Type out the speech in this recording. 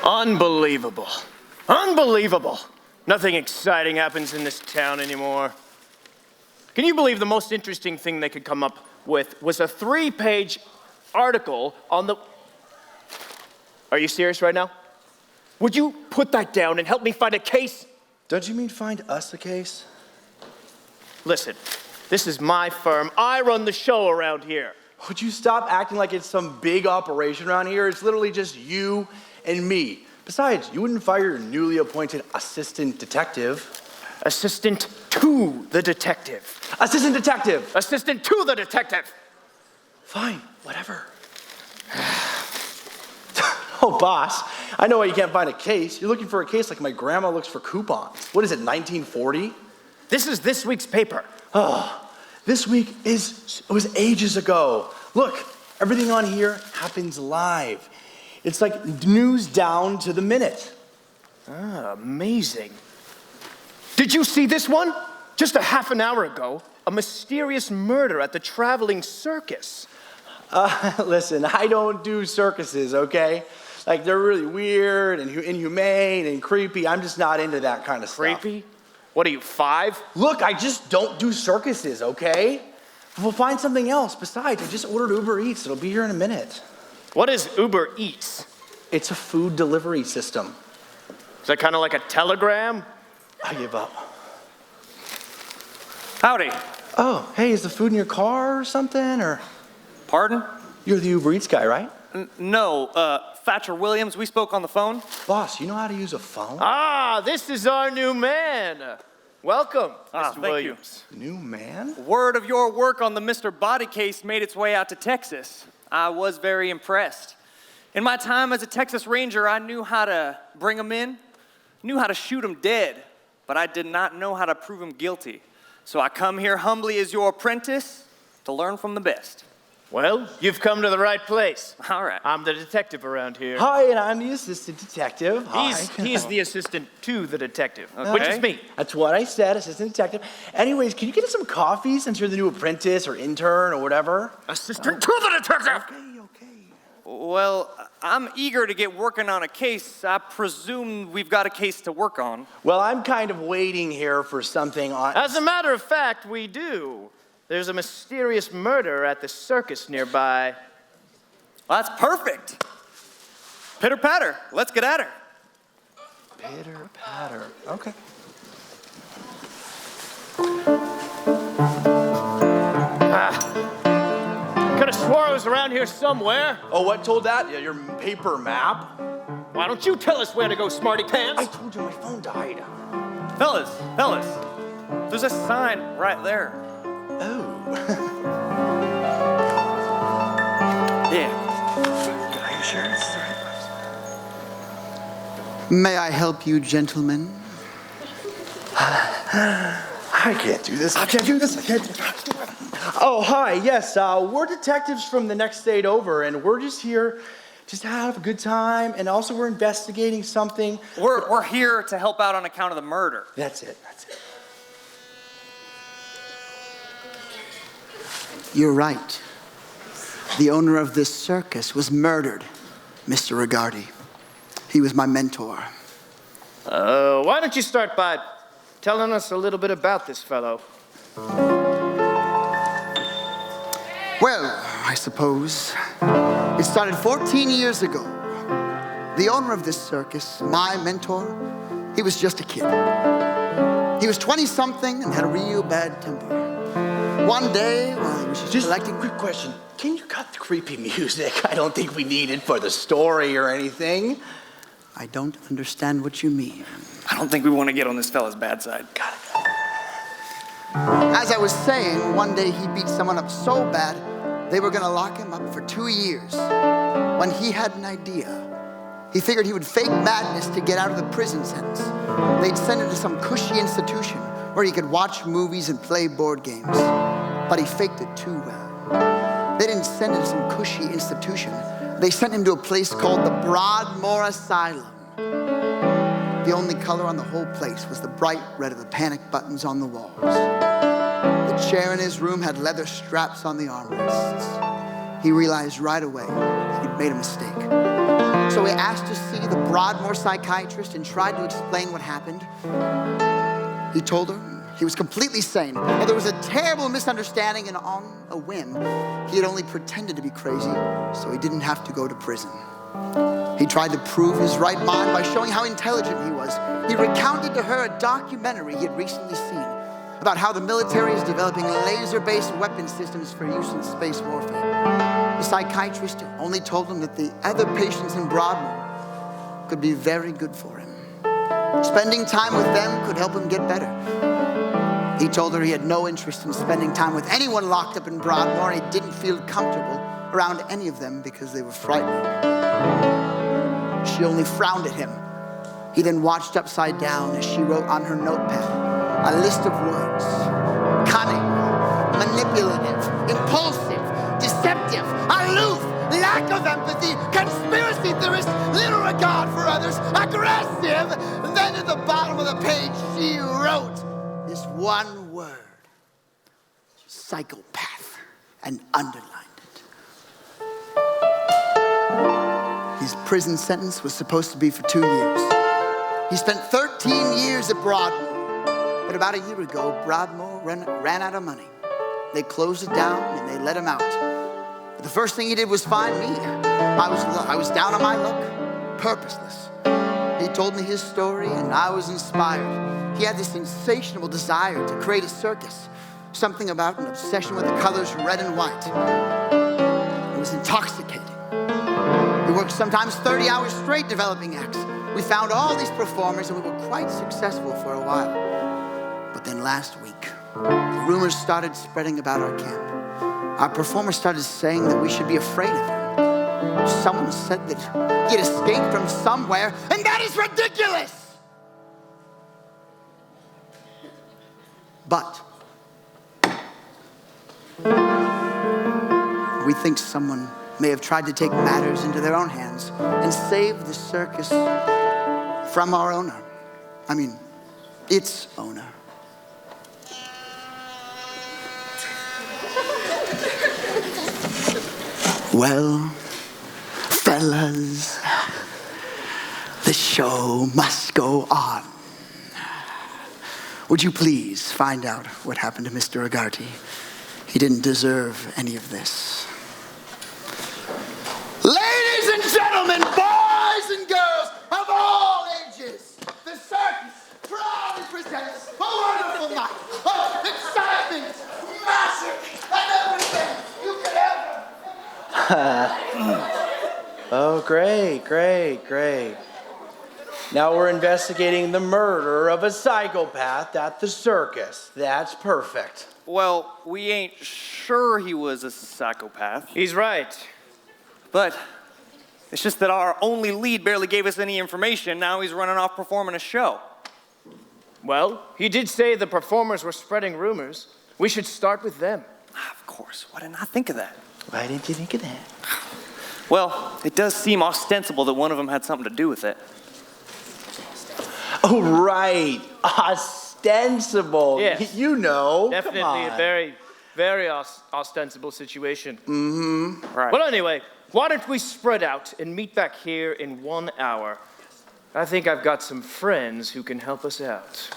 Unbelievable. Unbelievable. Nothing exciting happens in this town anymore. Can you believe the most interesting thing they could come up with was a 3-page article on the... Are you serious right now? Would you put that down and help me find a case? Don't you mean find us a case? Listen, this is my firm. I run the show around here. Would you stop acting like it's some big operation around here? It's literally just you and me. Besides, you wouldn't fire your newly appointed assistant detective. Assistant to the detective. Assistant detective! Assistant to the detective! Fine, whatever. Oh, boss, I know why you can't find a case. You're looking for a case like my grandma looks for coupons. What is it, 1940? This is this week's paper. Oh, this week it was ages ago. Look, everything on here happens live. It's like news down to the minute. Ah, amazing. Did you see this one? Just a half an hour ago, a mysterious murder at the traveling circus. Listen, I don't do circuses, okay? Like, they're really weird and inhumane and creepy. I'm just not into that kind of stuff. Creepy? What are you, 5? Look, I just don't do circuses, okay? We'll find something else. Besides, I just ordered Uber Eats. It'll be here in a minute. What is Uber Eats? It's a food delivery system. Is that kind of like a telegram? I give up. Howdy. Oh, hey, is the food in your car or something, or? Pardon? You're the Uber Eats guy, right? No, Thatcher Williams, we spoke on the phone. Boss, you know how to use a phone? Ah, this is our new man. Welcome, Mr. Williams. New man? Word of your work on the Mr. Body case made its way out to Texas. I was very impressed. In my time as a Texas Ranger, I knew how to bring him in, knew how to shoot him dead, but I did not know how to prove him guilty. So I come here humbly as your apprentice to learn from the best. Well, you've come to the right place. All right. I'm the detective around here. Hi, and I'm the assistant detective. Hi. He's the assistant to the detective, Okay. which is me. That's what I said, assistant detective. Anyways, can you get us some coffee since you're the new apprentice or intern or whatever? Assistant to the detective! Okay. Well, I'm eager to get working on a case. I presume we've got a case to work on. Well, I'm kind of waiting here for something on... As a matter of fact, we do. There's a mysterious murder at the circus nearby. Well, that's perfect. Pitter patter, let's get at her. Pitter patter. Okay. Could have swore I was around here somewhere. Oh, what told that? Yeah, your paper map? Why don't you tell us where to go, smarty pants? I told you my phone died. Fellas, there's a sign right there. Oh. Yeah. Are you sure it's the right place? May I help you, gentlemen? I can't do this. Oh, hi. Yes, we're detectives from the next state over, and we're just here just to have a good time, and also we're investigating something. We're here to help out on account of the murder. That's it. You're right. The owner of this circus was murdered, Mr. Rigardi. He was my mentor. Why don't you start by telling us a little bit about this fellow? Well, I suppose it started 14 years ago. The owner of this circus, my mentor, he was just a kid. He was 20-something and had a real bad temper. One day, while he was just collecting... Quick question. Can you cut the creepy music? I don't think we need it for the story or anything. I don't understand what you mean. I don't think we want to get on this fella's bad side. Got it. As I was saying, one day he beat someone up so bad, they were going to lock him up for 2 years. When he had an idea, he figured he would fake madness to get out of the prison sentence. They'd send him to some cushy institution where he could watch movies and play board games. But he faked it too well. They didn't send him to some cushy institution. They sent him to a place called the Broadmoor Asylum. The only color on the whole place was the bright red of the panic buttons on the walls. The chair in his room had leather straps on the armrests. He realized right away he'd made a mistake. So he asked to see the Broadmoor psychiatrist and tried to explain what happened. He told her he was completely sane, that there was a terrible misunderstanding, and on a whim, he had only pretended to be crazy so he didn't have to go to prison. He tried to prove his right mind by showing how intelligent he was. He recounted to her a documentary he had recently seen about how the military is developing laser-based weapon systems for use in space warfare. The psychiatrist only told him that the other patients in Broadmoor could be very good for him. Spending time with them could help him get better. He told her he had no interest in spending time with anyone locked up in Broadmoor, and he didn't feel comfortable around any of them because they were frightening. She only frowned at him. He then watched upside down as she wrote on her notepad a list of words: cunning, manipulative, impulsive, deceptive, aloof, lack of empathy, conspiracy theorist, little regard for others, aggressive. And then at the bottom of the page, she wrote this one word: psychopath, and underlined it. His prison sentence was supposed to be for 2 years. He spent 13 years at Broadmoor, but about a year ago, Broadmoor ran out of money. They closed it down and they let him out. But the first thing he did was find me. I was down on my luck, purposeless. He told me his story and I was inspired. He had this insatiable desire to create a circus, something about an obsession with the colors red and white. It was intoxicating. We worked sometimes 30 hours straight developing acts. We found all these performers and we were quite successful for a while. But then last week, rumors started spreading about our camp. Our performers started saying that we should be afraid of him. Someone said that he had escaped from somewhere, and that is ridiculous! But we think someone may have tried to take matters into their own hands and save the circus from our owner. I mean, its owner. Well, fellas, the show must go on. Would you please find out what happened to Mr. Agarty? He didn't deserve any of this. Ladies and gentlemen, boys and girls of all ages, the circus proudly presents a wonderful night of excitement, magic, and everything you could ever. Oh, great. Now we're investigating the murder of a psychopath at the circus. That's perfect. Well, we ain't sure he was a psychopath. He's right. But it's just that our only lead barely gave us any information. Now he's running off performing a show. Well, he did say the performers were spreading rumors. We should start with them. Of course. Why didn't I think of that? Why didn't you think of that? Well, it does seem ostensible that one of them had something to do with it. Oh, right. Ostensible. Yes. You know. Definitely Come on. a very, very ostensible situation. Right. Well, anyway, why don't we spread out and meet back here in 1 hour? I think I've got some friends who can help us out.